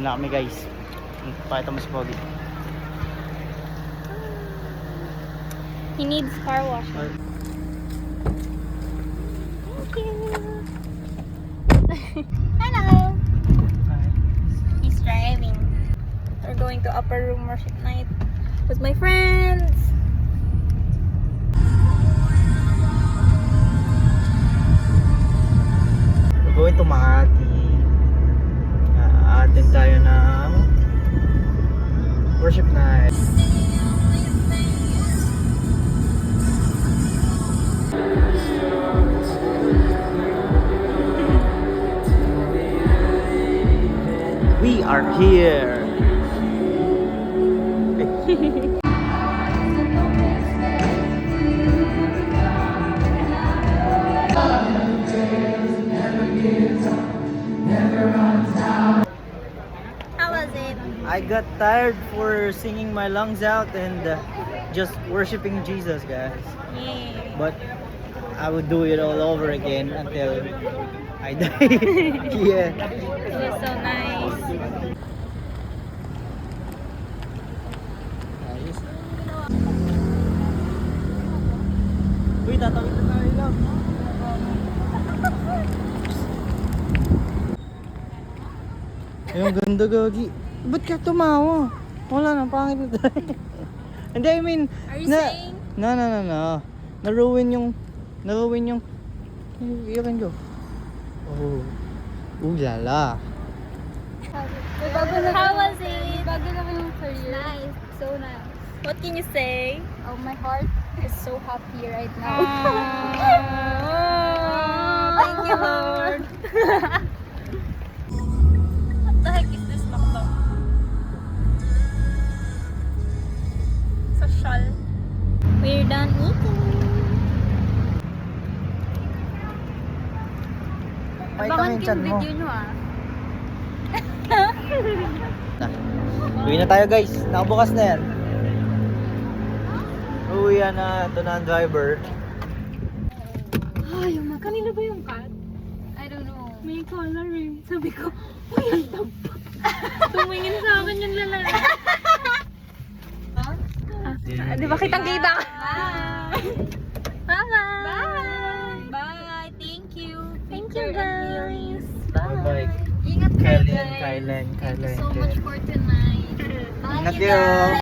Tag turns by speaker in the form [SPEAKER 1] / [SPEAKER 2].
[SPEAKER 1] na kami guys. Pakita mo si Pogi.
[SPEAKER 2] He needs car wash. Thank you. Hello. He's driving. We're going to upper room worship night with my friends.
[SPEAKER 1] We're going to Makati. Attend tayo ng worship night. We are here.
[SPEAKER 2] How was it?
[SPEAKER 1] I got tired for singing my lungs out and just worshiping Jesus, guys.
[SPEAKER 2] Yeah.
[SPEAKER 1] But I would do it all over again until I die. Yeah.
[SPEAKER 2] It was so nice.
[SPEAKER 1] Uy, tatawid na tayo lang. Yung ganda, Gagi. Ba't ka tumawa? Wala na, pangit na tayo. Hindi, I mean,
[SPEAKER 2] Are you saying?
[SPEAKER 1] No. Naruin yung, you can go. Oh. Ooh, lala.
[SPEAKER 2] How was it? Bago naman yung career. Nice. So nice. What can you say?
[SPEAKER 3] Oh, my heart is so happy right now.
[SPEAKER 2] Thank you, Lord. What the heck is this lockdown? Social. We're done eating.
[SPEAKER 1] Pakita mo yung chan mo.
[SPEAKER 3] video nyo
[SPEAKER 1] Uwi na tayo, guys. Nakabukas na yan. Uwi na. Ito na ang driver.
[SPEAKER 3] Ay, kanina ba yung cat? I don't know. May color eh. Sabi ko, uy, ang tampak. Tumingin sa akin yung lalaki.
[SPEAKER 2] Di ba kitang kita ka?
[SPEAKER 3] Bye.
[SPEAKER 2] Bye.
[SPEAKER 3] Bye. Thank you.
[SPEAKER 2] Thank you, guys.
[SPEAKER 1] Bye-bye.
[SPEAKER 3] Ingat kayo,
[SPEAKER 1] Kylen.
[SPEAKER 3] Thank you so much for tonight. Bye,
[SPEAKER 1] Ingat
[SPEAKER 3] guys.
[SPEAKER 1] kayo.